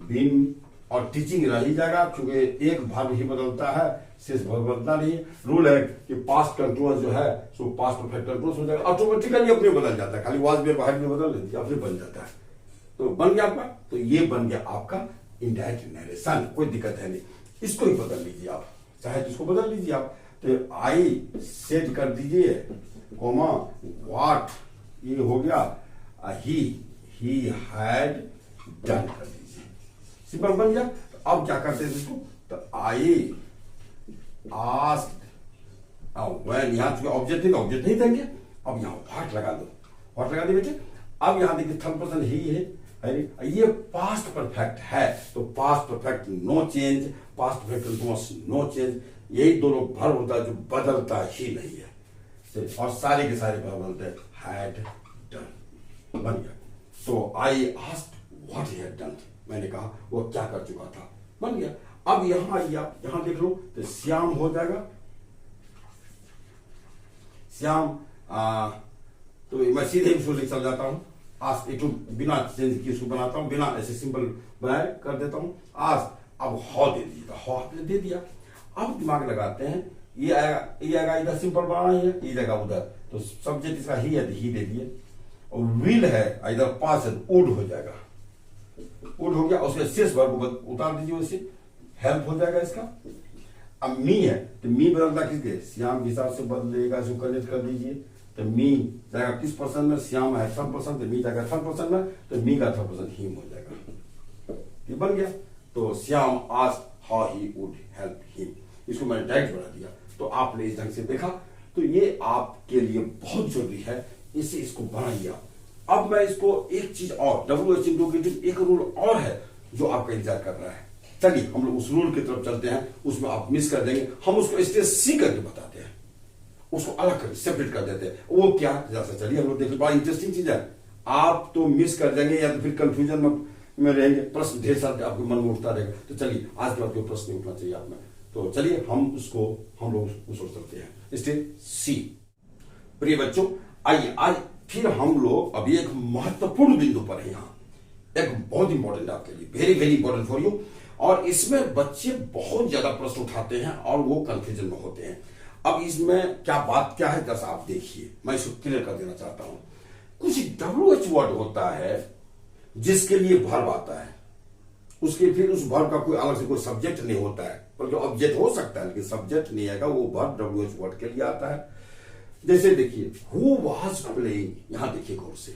बीन, और टीचिंग रह ही जाएगा क्योंकि एक भाग ही बदलता है, शेष भाग बदलता नहीं। रूल है कि पास्ट कंट्रोल जो है सो पास्ट परफेक्ट कंट्रोल हो जाएगा, ऑटोमेटिकली अपने बदल जाता है, खाली वाज भी हैड भी बदल लेती है, फिर बन जाता है। तो बन गया आपका, तो ये बन गया आपका इनडायरेक्ट नरेशन, कोई दिक्कत है नहीं। इसको ही बदल लीजिए आप, चाहे इसको बदल लीजिए आप, तो आई सेट कर दीजिए कोमा व्हाट, ये हो गया ही हैड डन कर दीजिए, सिंपल बन गया। तो अब क्या करते हैं इसको, तो आई आस्क्ड, व्हेन यहां ऑब्जेक्ट नहीं देंगे, अब यहां व्हाट लगा दो, व्हाट लगा दिए बेटे। अब यहां देखिए थर्ड पर्सन ही है, ये पास्ट परफेक्ट है, तो past perfect no change, past perfect no change, यही दोनों वर्ब होता है जो बदलता ही नहीं है, और सारे के सारे वर्ब बोलते हैं हैड डन, बन गया। तो I asked what he had done, मैंने कहा वो क्या कर चुका था, बन गया। अब यहां देख लो, तो श्याम हो जाएगा, श्याम, तो मैं सीधे इसको लिख चल जाता हूं, आज एक बिना चेंज किए इसको बनाता हूं, बिना ऐसे सिंपल बनाए कर देता हूं आज। अब हॉ दे दीजिएगा, हॉ आपने दे दिया। अब दिमाग लगाते हैं, ये आएगा इधर सिंपल बनाना है, ये जगह उधर, तो सब्जेक्ट इसका ही है, ही दे दिए। और विल है इधर पास है, वुड हो जाएगा, वुड हो गया, उसके शेष वर्ब को उतार दीजिए, उससे हेल्प हो जाएगा इसका। अब मी है, तो मी बदलता किसके, श्याम के हिसाब से बदलेगा, इसको कनेक्ट कर दीजिए। तो मी जाएगा किस पर्सन में, श्याम है थर्ड पर्सन, तो मी जाएगा थर्ड पर्सन में, तो मी का थर्ड पर्सन हिम हो जाएगा, ये बन गया। तो Shyam asked how he would help him, इसको मैंने डायरेक्ट बना दिया। तो आपने इस ढंग से देखा, तो ये आपके लिए बहुत जरूरी है, इसे इसको बनाइए। अब मैं इसको एक चीज और, WH इंट्रोगेटिव एक रूल और है जो आपका इंतजार कर रहा है। चलिए हम लोग उस रूल की तरफ चलते हैं, उसमें आप मिस कर देंगे, हम उसको स्टेज सी करके बताते हैं, उसको अलग कर सेपरेट कर देते हैं। वो क्या, जैसा चलिए हम लोग देखिए, बड़ा इंटरेस्टिंग चीज है। आप तो मिस कर जाएंगे या तो फिर कंफ्यूजन में रहेंगे, प्रश्न ढेर सारे आपके मन में उठता रहेगा। तो चलिए आज के बाद कोई प्रश्न नहीं उठना चाहिए आप में, तो चलिए हम लोग उसको चलते हैं स्टेज सी। प्रिय बच्चों, आइए आज फिर हम लोग अभी एक महत्वपूर्ण बिंदु पर है, यहाँ एक बहुत इंपॉर्टेंट आपके लिए, very very important for you. और इसमें बच्चे बहुत ज्यादा प्रश्न उठाते हैं और वो कंफ्यूजन में होते हैं। अब इसमें क्या है जैसा आप देखिए, मैं इसको क्लियर कर देना चाहता हूं। कुछ WH वर्ड होता है जिसके लिए वर्ब आता है, उसके फिर उस वर्ब का कोई अलग से कोई सब्जेक्ट नहीं होता है, बल्कि ऑब्जेक्ट हो सकता है लेकिन सब्जेक्ट नहीं आएगा, वो वर्ब WH वर्ड के लिए आता है। जैसे देखिए हु वाज प्लेइंग, यहां देखिए गौर से,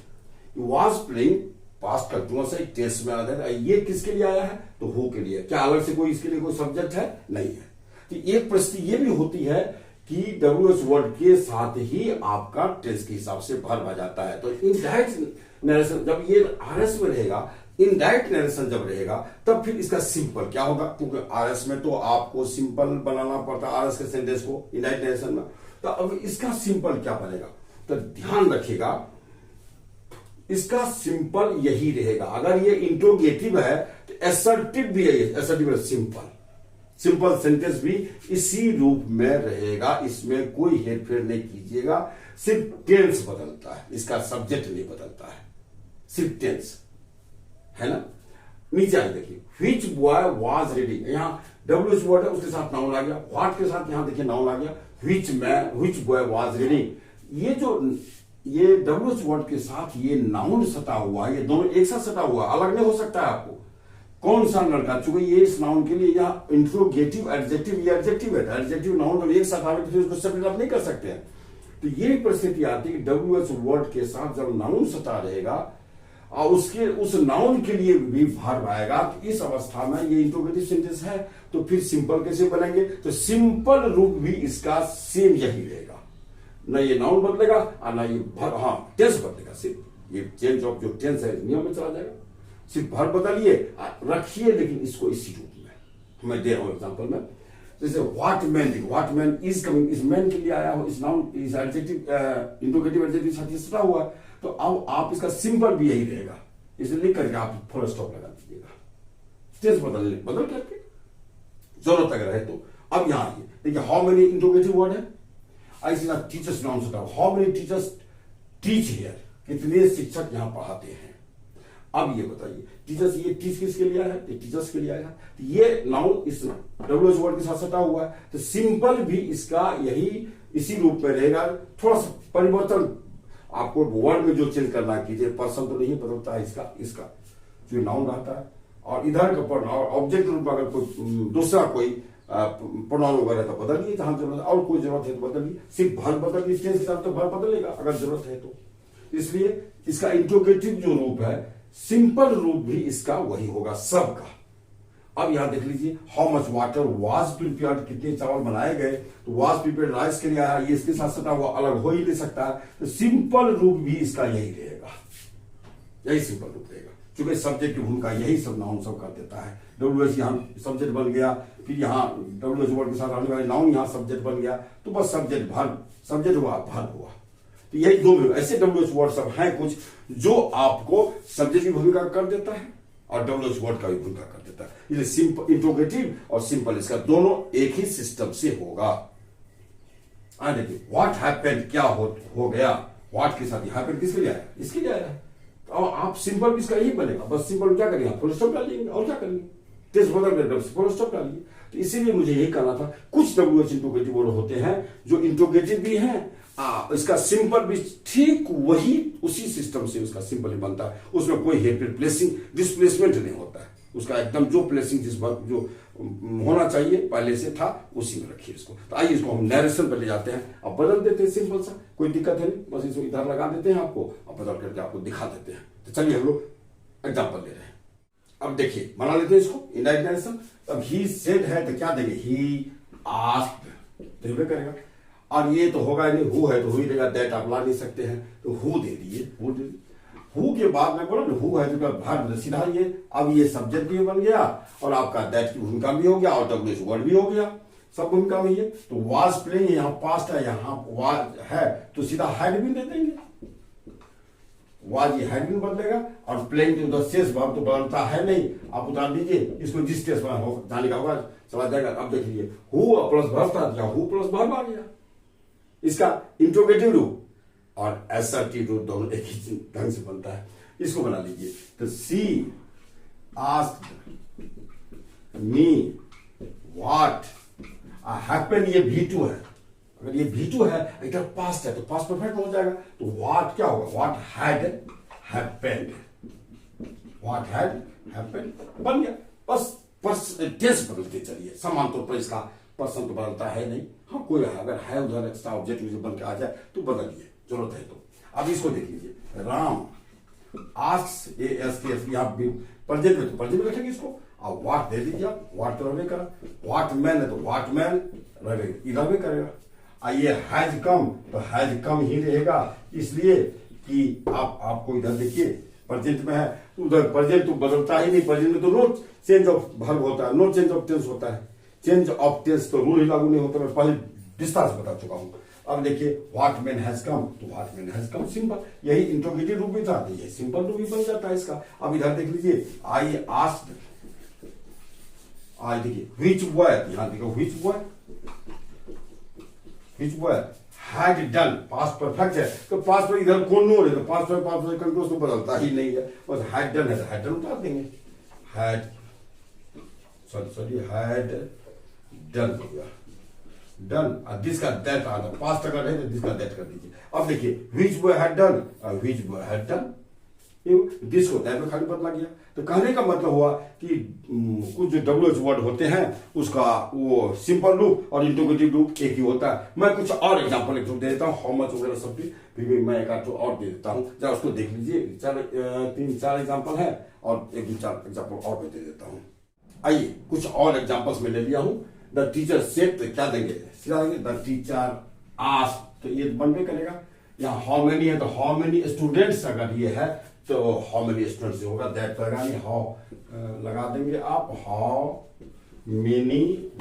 वाज प्लेइंग पास्ट कंटिन्यूअस है, टेंस में आता है, ये किसके लिए आया है, तो हु के लिए। क्या अलग से कोई इसके लिए कोई सब्जेक्ट है, नहीं है। तो एक परिस्थिति ये भी होती है कि WH वर्ड के साथ ही आपका टेंस के हिसाब से वर्ब आ जाता है। तो इनडायरेक्ट नरेशन जब ये RS में रहेगा, इनडायरेक्ट नरेशन जब रहेगा, तब फिर इसका सिंपल क्या होगा, क्योंकि RS में तो आपको सिंपल बनाना पड़ता है RS के सेंटेंस को इनडायरेक्ट नरेशन में। तो अब इसका सिंपल क्या बनेगा, तो ध्यान रखिएगा इसका सिंपल यही रहेगा। अगर ये इंट्रोगेटिव है तो एसर्टिव भी है, एसर्टिव सिंपल सेंटेंस भी इसी रूप में रहेगा, इसमें कोई हेरफेर नहीं कीजिएगा। सिर्फ टेंस बदलता है, इसका सब्जेक्ट नहीं बदलता है, सिर्फ टेंस है ना। नीचे आगे देखिए, व्हिच बॉय वाज रीडिंग, यहाँ डब्ल्यूएच वर्ड है उसके साथ नाउन आ गया, व्हाट के साथ यहाँ देखिए नाउन आ गया, व्हिच बॉय वाज रीडिंग। ये डब्ल्यूएच वर्ड के साथ ये नाउन सटा हुआ है, ये दोनों एक साथ सटा हुआ, अलग नहीं हो सकता है आपको। कौन सा लड़का, चूंकि ये इस नाउन के लिए यहाँ इंट्रोगेटिव एडजेक्टिव, ये एडजेक्टिव है, एडजेक्टिव नाउन जब एक साथ आवे तो फिर उसको सेपरेट आप नहीं कर सकते हैं। तो ये परिस्थिति आती है कि डब्ल्यूएच वर्ड के साथ जब नाउन सटा रहेगा और उसके उस नाउन के लिए भी वर्ब आएगा, तो इस अवस्था में ये इंट्रोगेटिव सेंटेंस है, तो फिर सिंपल कैसे बनेंगे? तो सिंपल रूप भी इसका सेम यही रहेगा, न ये नाउन बदलेगा और ना ये हाँ टेंस बदलेगा, सिर्फ ये चेंज ऑफ जो टेंस है नियम में चला जाएगा, सिर्फ वर्ब बदलिए रखिए, लेकिन इसको इसी रूप में मैं दे रहा हूं एग्जांपल में। जैसे व्हाट मैन इज कमिंग, इस मैन के लिए आया हो, इस नाउन इस एडजेक्टिव इंट्रोगेटिव एडजेक्टिव साथ सटा हुआ, तो अब आप इसका सिंपल भी यही रहेगा, इसे लिख करके आप फुल स्टॉप लगा दीजिएगा, टेंस बदल करके जरूरत अगर है तो। अब यहां आइए, देखिए हाउ मेनी इंट्रोगेटिव वर्ड है, ऐसे ना टीचर्स नाउन सटा, how many teachers teach here, कितने शिक्षक यहां पढ़ाते हैं। अब ये बताइए टीचर्स, ये टीच किसके लिए आया है? टीचर्स के लिए आया है, तो ये नाउन इस डब्ल्यूएच वर्ड के साथ सटा हुआ है, तो सिंपल भी इसका यही इसी रूप में रहेगा। थोड़ा सा परिवर्तन आपको वर्ड में जो चेंज करना कीजिए, पर्सन तो नहीं बदलता है इसका जो नाउन रहता है, और इधर का ऑब्जेक्ट रूप अगर कोई दूसरा कोई प्रोनाउन वगैरह तो बदलिए जहां जरूरत, और कोई जरूरत है तो बदलिए, सिर्फ वर्ब बदलिए, टेंस के साथ तो वर्ब बदलेगा अगर जरूरत है तो। इसलिए इसका इंट्रोगेटिव जो रूप है, सिंपल रूप भी इसका वही होगा सबका। अब यहां देख लीजिए, how much water was prepared, कितने चावल बनाए गए, तो वाज प्रिपेयर्ड राइस के लिए आया, ये इसके साथ सटा हुआ अलग हो ही नहीं सकता, तो सिंपल रूप भी इसका यही रहेगा, यही सिंपल रूप रहेगा, क्योंकि सब्जेक्ट की भूमिका यही सब नाउन सब कर देता है। डब्ल्यूएच यहाँ सब्जेक्ट बन गया, फिर यहाँ डब्ल्यूएच वर्ड के साथ आने वाले नाउन यहाँ सब्जेक्ट बन गया, तो बस सब्जेक्ट हुआ वर्ब हुआ। तो यही दो ऐसे डब्ल्यूएच वर्ड सब हैं कुछ जो आपको सब्जेक्ट की भूमिका कर देता है और डब्ल्यूएच वर्ड का भी भूमिका कर देता है। इसलिए सिंपल इंट्रोगेटिव और सिंपल इसका दोनों एक ही सिस्टम से होगा। देखिए व्हाट हैपेंड, क्या हो गया, व्हाट के साथ हैपेंड किसके लिए आया? इसके लिए आया। तो आप सिंपल भी इसका यही बनेगा, बस सिंपल क्या करेंगे, फुल स्टॉप डालिए और क्या करेंगे, टेस्ट बदल फुल स्टॉप डालिए। तो इसीलिए मुझे यही कहना था, कुछ डब्ल्यूएच इंट्रोगेटिव वर्ड होते हैं जो इंट्रोगेटिव भी हैं, इसका सिंपल भी ठीक वही उसी सिस्टम से उसका सिंपल ही बनता है, उसमें कोई हेरफेर प्लेसिंग डिस्प्लेसमेंट नहीं होता है, उसका एकदम जो प्लेसिंग जिस बात जो होना चाहिए पहले से था उसी में रखिए इसको। तो आइए इसको हम नरेशन पर ले जाते हैं, अब बदल देते हैं, सिंपल सा, कोई दिक्कत है नहीं, बस इसको इधर लगा देते हैं आपको, अब बदल करके आपको दिखा देते हैं। तो चलिए हम लोग एग्जाम्पल ले रहे हैं। अब देखिए बना लेते हैं इसको इनडायरेक्ट नरेशन। अब ही सेड है तो क्या देंगे, ही आस्क्ड, तो करेगा, और ये तो होगा नहीं, हु है तो हु ही देगा, दैट आप ला नहीं सकते हैं तो हु दे दिए, हु के बाद में बोला ना हु है तो भाग सीधा ये, अब ये सब्जेक्ट भी बन गया और आपका दैट की भूमिका भी हो गया और डब्ल्यूएच वर्ड भी हो गया, सब भूमिका में ये। तो वाज प्लेइंग यहाँ पास्ट है, यहाँ वाज है तो सीधा हैड भी दे देंगे, वाज ये हैड भी बदलेगा, और प्लेइंग तो उधर शेष भाव तो बदलता है नहीं, आप उतार दीजिए इसको, जिस केस में हो जाने का होगा चला जाएगा। अब देखिए हु प्लस वर्ब था, हु प्लस वर्ब आ गया, इसका इंट्रोगेटिव रूप और एसर्टिव रूप दोनों एक ही ढंग से बनता है। इसको बना लीजिए, तो सी आस्क्ड मी व्हाट हैपेंड, ये V2 है, अगर ये V2 है इधर पास्ट है तो पास्ट परफेक्ट हो जाएगा, तो व्हाट क्या होगा, what had happened, what had happened बन गया। बस टेंस बदलते चलिए, समान तौर पर इसका पर्सन तो बदलता है नहीं, हाँ कोई अगर है उधर एक्स्ट्रा ऑब्जेक्ट बन के आ जाए तो बदलिए, जरूरत है तो। अब इसको देख लीजिए, राम आस्क्स यहाँ प्रेजेंट में तो प्रेजेंट में रखेंगे इसको, और व्हाट दे दीजिए आप, व्हाट तो रहने करा, व्हाट मैन है तो व्हाट मैन रहने करेगा। ये हैज कम तो हैज कम ही रहेगा, इसलिए कि आपको इधर देखिए प्रेजेंट में है, उधर प्रेजेंट तो बदलता ही नहीं, प्रेजेंट में तो नो चेंज ऑफ वर्ब होता है, नो चेंज ऑफ टेंस होता है, चेंज ऑफ टेंस तो रूल ही लागू नहीं होता, मैं पहले विस्तार से बता चुका हूं। अब देखिए व्हाट मैन हैज कम, तो what man has come simple, यही इंट्रोगेटिव रूप भी था, तो यही सिंपल रूप भी बन जाता है इसका। अब इधर देख लीजिए, आई आस्क्ड, आई देखिए व्हिच बॉय, यहां देखो which boy had done, past perfect है तो पास्ट पर इधर कौन नो है, तो पास्ट पर कंट्रोल तो बदलता ही नहीं है, बस हैड डन है तो हैड डन उतार देंगे, हैड सॉरी हैड डन हो गया, डन। दिस का दैट आना, पास्ट अगर है तो दिस का दैट कर दीजिए। अब देखिए व्हिच बॉय हैड डन और which boy had done, this को दैट में खाली बदला गया। तो कहने का मतलब हुआ कि कुछ जो WH वर्ड होते हैं उसका वो सिंपल रूप और इंटरोगेटिव रूप एक ही होता है। मैं कुछ और एग्जांपल एक दे देता हूँ, हाउ मच वगैरह सब भी, फिर मैं एक आध और दे देता हूँ, जरा उसको देख लीजिए। 3-4 एग्जांपल है और 1-4 एग्जांपल और मैं दे देता हूँ। आइए कुछ और एग्जांपल्स में ले लिया हूँ। द टीचर सेड, क्या देंगे, सीधा देंगे द टीचर आस्क्ड, तो ये बनवे करेगा। यहाँ हाउ मेनी है तो हाउ मेनी स्टूडेंट्स अगर ये है तो हाउ मेनी स्टूडेंट्स होगा, दैट लगा नहीं, हाउ लगा देंगे आप, हाउ मेनी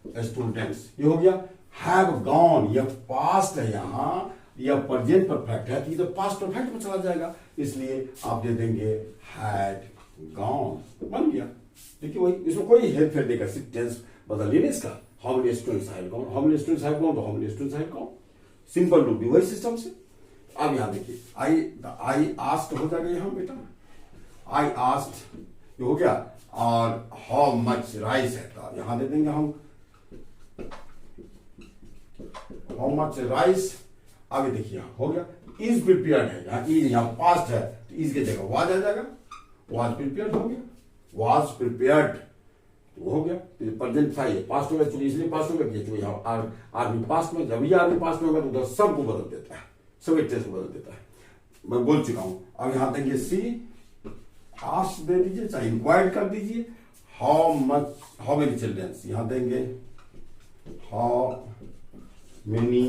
स्टूडेंट्स, ये हो गया। हैव गॉन, यह पास्ट है, यहाँ यह प्रेजेंट परफेक्ट है तो ये तो पास्ट परफेक्ट में चला जाएगा, इसलिए आप दे देंगे हैड गॉन, बन गया। देखिए वही, इसमें कोई हेल्प फेर देगा, सिर्फ टेंस बदलिए ना इसका। How many students have gone, how many students have gone तो how many students have gone, simple रूप भी वही सिस्टम से। अब यहां देखिए आई आस्क्ड हो जाएगा यहाँ बेटा, आई आस्क्ड ये हो गया। और हाउ मच राइस है तो यहां दे देंगे हम हाउ मच राइस। आगे देखिए हो गया, इज प्रिपेयर्ड है, यहाँ इज, यहाँ पास्ट है तो इज की जगह वाज आ जाएगा, वाज प्रिपेयर्ड हो गया, वाज प्रिपेयर्ड हो गया। प्रेजेंट था ये पास्ट हो गया, चलिए इसलिए पास्ट हो गया कि यहाँ आर्मी पास्ट में, जब ये आर्मी पास्ट में होगा तो उधर सबको बदल देता है, सब एक से बदल देता है, मैं बोल चुका हूं। अब यहां देंगे सी आस्क्ड दे दीजिए, चाहे इंक्वायर्ड कर दीजिए। How much, how many children, यहां देंगे हाउ मेनी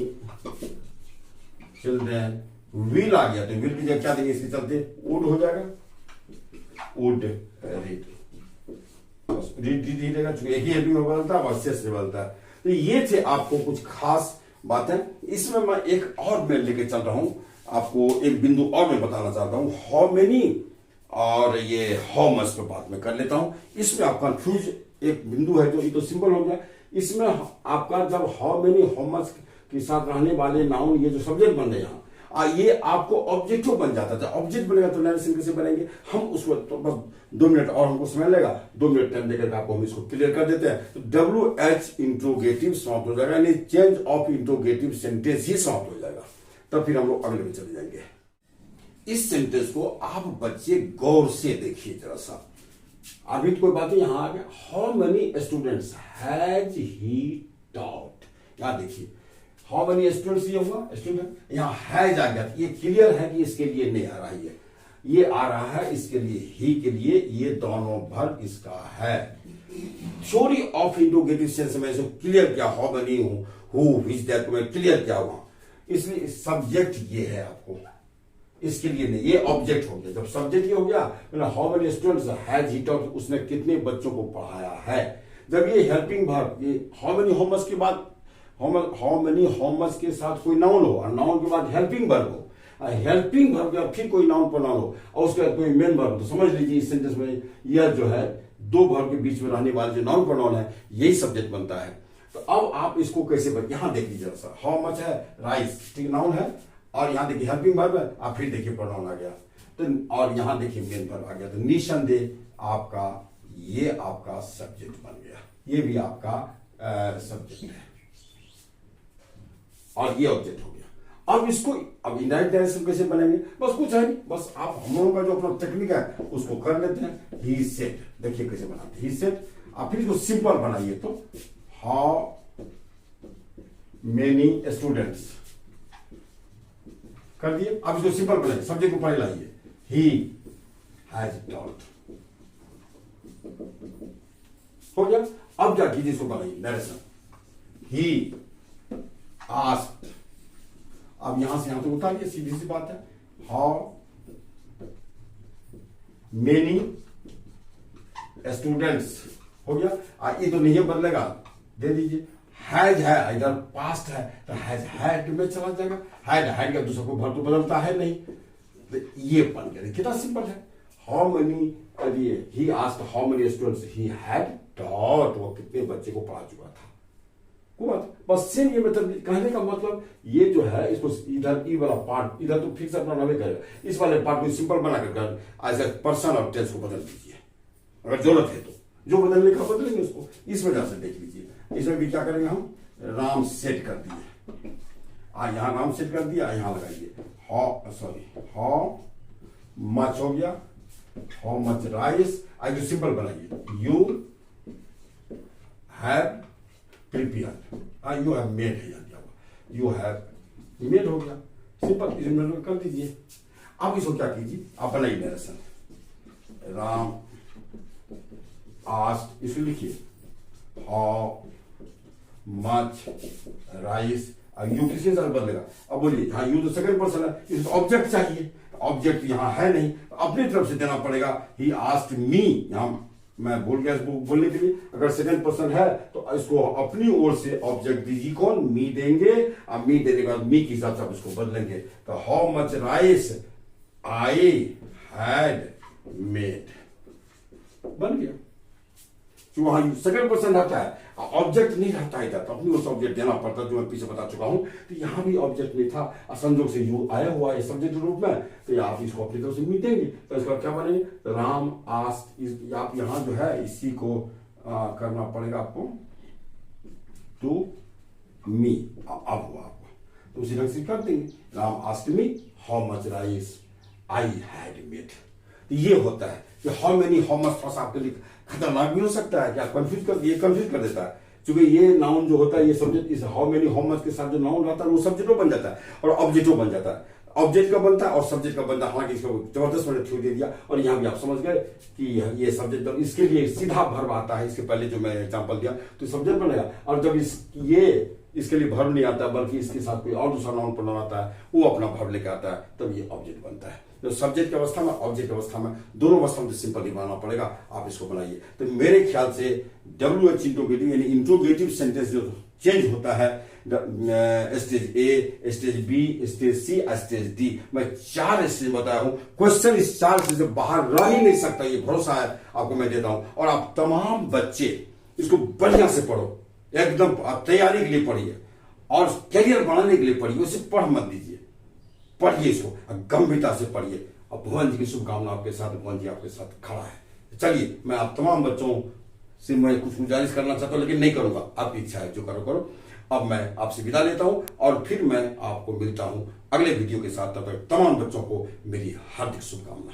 चिल्ड्रन। विल आ गया तो विल की जगह क्या देंगे, इसके चलते वुड हो जाएगा, वुड रीड, रीड रहेगा, चूंकि एक ही हेल्पिंग में बदलता है और से बदलता है। तो ये थे आपको कुछ खास बातें। इसमें मैं एक और मैं लेके चल रहा हूं आपको, एक बिंदु और मैं बताना चाहता हूं, हाउ मेनी और ये हाउ मच पे बात में कर लेता हूं। इसमें आप कंफ्यूज एक बिंदु है जो ये तो सिंपल हो गया, इसमें आपका जब हाउ मेनी हाउ मच के साथ रहने वाले नाउन ये जो सब्जेक्ट बन रहे हैं ये आपको ऑब्जेक्टिव बन जाता है। ऑब्जेक्ट बनेगा तो नरेशन कैसे बनेंगे हम, उसको तो बस 2 मिनट और हमको समय लगेगा, 2 मिनट टाइम देकर आपको हम इसको क्लियर कर देते हैं। तो WH इंट्रोगेटिव समाप्त हो जाएगा, यानी चेंज ऑफ इंट्रोगेटिव सेंटेंस ही समाप्त हो जाएगा। तब फिर हम लोग अगले में चले जाएंगे। इस सेंटेंस को आप बच्चे गौर से देखिए जरा सा। अभी तो कोई बात नहीं, यहां आ गया how many students has he taught, यहां देखिए हाउ मेनी स्टूडेंट्स ये हुआ, स्टूडेंट यहाँ हैज आ गया, ये क्लियर है कि इसके लिए नहीं आ रहा है, ये आ रहा है इसके लिए, ही के लिए, ये दोनों भर इसका है। थ्योरी ऑफ इंट्रोगेटिव सेंस में क्लियर किया, how many who which that में क्लियर किया हुआ, इसलिए सब्जेक्ट ये है आपको, इसके लिए नहीं, ये ऑब्जेक्ट हो गया। जब सब्जेक्ट ये हो गया, how many students has he taught, उसने कितने बच्चों को पढ़ाया है। जब ये हेल्पिंग वर्ब, ये हाउ मेनी हाउ मच के बाद हाउ मेनी हाउ मच के साथ कोई नाउन हो और नाउन के बाद हेल्पिंग वर्ब हो, हेल्पिंग वर्ब के बाद फिर कोई नाउन प्रोनाउन हो और उसके बाद कोई मेन वर्ब, तो समझ लीजिए इस सेंटेंस में यह जो है 2 वर्ब के बीच में रहने वाले जो नाउन प्रोनाउन है यही सब्जेक्ट बनता है। तो अब आप इसको कैसे यहां देखिए जरा सा, हाउ मच है राइस, ठीक नाउन है, और यहां देखिए हेल्पिंग वर्ब है, आप फिर देखिए प्रोनाउन आ गया, तो और यहां देखिए मेन वर्ब आ गया, तो निसंदेह आपका ये आपका सब्जेक्ट बन गया, ये भी आपका सब्जेक्ट है और ये ऑब्जेक्ट हो गया। अब इसको अब इनडायरेक्ट डायरेक्शन कैसे बनेंगे, बस कुछ है नहीं, बस आप हम लोगों का जो अपना टेक्निक है उसको कर लेते हैं। ही सेड, देखिए कैसे बनाते हैं, ही सेड, आप फिर इसको सिंपल बनाइए तो हाउ मेनी स्टूडेंट्स कर दिए। अब इसको सिंपल बनाइए, सब्जेक्ट को पहले लाइए, ही हैज टॉट, हो गया। अब क्या कीजिए, इसको बनाइए नरेशन, ही आस्क्ड, अब यहां से यहां तक उतारिए, सीधी सी बात है, हाउ मेनी स्टूडेंट्स, हो गया। ये तो नहीं बदलेगा, दे दीजिए। हैज है, इधर पास्ट है तो हैज हैड में चला जाएगा, हैड का दूसरा को भर तो बदलता है नहीं, तो ये बन गया, कितना सिंपल है। How many, he asked how many students he had taught, वो कितने बच्चे को पढ़ा चुका था, कोई बात, बस सेम ये मेथड कहने का मतलब ये जो है, इसको इधर ई वाला पार्ट इधर तो फिक्स अपना नवे करेगा, इस वाले पार्ट को सिंपल बना कर एज ए पर्सन और टेंस को बदल दीजिए अगर जरूरत है तो, जो बदलने का बदलेंगे उसको। इस वजह से देख लीजिए, इसमें भी क्या करेंगे हम, राम सेट कर दिए, यहाँ राम सेट कर दिया, यहाँ लगाइए हाउ मच हो गया, हाउ मच राइस, आज सिंपल बनाइए, you have prepared, you have made है, यू हैव मेड हो गया, सिंपल इसमें कर दीजिए। अब इसको क्या कीजिए, आप बनाइए नरेशन, राम आस्क्ड, इसको लिखिए हाउ मच राइस, यू किसके साथ बदलेगा, अब बोलिए, हाँ यू तो सेकंड पर्सन है, इसमें ऑब्जेक्ट चाहिए, ऑब्जेक्ट यहाँ है नहीं, तो अपनी तरफ से देना पड़ेगा, ही आस्क्ड मी, यहाँ मैं भूल गया इसको बोलने के लिए, अगर सेकंड पर्सन है तो इसको अपनी ओर से ऑब्जेक्ट दीजिए, कौन, मी देंगे, अब मी देने के बाद मी के हिसाब से आप इसको बदलेंगे, तो how much rice I had made, बन गया। जो वहां सेकंड पर्सन रहता है, ऑब्जेक्ट नहीं रहता है, तो अपनी ओर से ऑब्जेक्ट देना पड़ता है, जो मैं पीछे बता चुका हूं। तो यहां भी ऑब्जेक्ट नहीं था, संजोग से यू आया हुआ है सब्जेक्ट रूप में, तो आप इसको अपनी तरफ से मी देंगे, तो इसका क्या बनेंगे, राम आस्क्ड, आप यहां जो है इसी को करना पड़ेगा आपको, टू मी, अब हुआ आपको, तो उसी ढंग से कर देंगे, Ram asked me how much rice I had made. तो ये होता है कि हाउ मेनी हाउ मच थोड़ा सा आपके लिए खतरनाक भी हो सकता है, क्या कंफ्यूज कर देता है, क्योंकि ये नाउन जो होता है, ये सब्जेक्ट, इस हाउ मेनी हाउ मच के साथ जो नाउन रहता है वो सब्जेक्टो बन जाता है और ऑब्जेक्टो बन जाता है, ऑब्जेक्ट का बनता है और सब्जेक्ट का बनता है। हालांकि इसको जबरदस्त मैंने थ्रू दे दिया, और यहाँ भी आप समझ गए कि ये सब्जेक्ट, इसके लिए सीधा वर्ब आता है, इसके पहले जो मैं एग्जाम्पल दिया तो सब्जेक्ट बनेगा, और जब इसके लिए वर्ब नहीं आता बल्कि इसके साथ कोई और दूसरा नाउन प्रोनाउन आता है, वो अपना वर्ब लेके आता है, तब ये ऑब्जेक्ट बनता है। तो सब्जेक्ट की अवस्था में, ऑब्जेक्ट की अवस्था में, दोनों अवस्था में सिंपल ही बनाना पड़ेगा, आप इसको बनाइए। तो मेरे ख्याल से WH इंट्रोगेटिव यानी इंट्रोगेटिव सेंटेंस जो चेंज होता है, स्टेज ए, स्टेज बी, स्टेज सी, स्टेज डी, मैं 4 स्टेज बताया हूं। क्वेश्चन इस 4 स्टेज से बाहर रह ही नहीं सकता, ये भरोसा है आपको मैं देता हूं। और आप तमाम बच्चे इसको बढ़िया से पढ़ो, एकदम तैयारी के लिए पढ़िए और करियर बनाने के लिए पढ़िए, उसे पढ़ मत दीजिए, पढ़िए इसको गंभीरता से पढ़िए। अब भुवन जी की शुभकामना आपके साथ, भुवन जी आपके साथ खड़ा है। चलिए, मैं आप तमाम बच्चों से मैं कुछ गुजारिश करना चाहता हूं, लेकिन नहीं करूंगा, आपकी इच्छा है, जो करो। अब मैं आपसे विदा लेता हूं और फिर मैं आपको मिलता हूं अगले वीडियो के साथ। तब तक तमाम बच्चों को मेरी हार्दिक शुभकामना।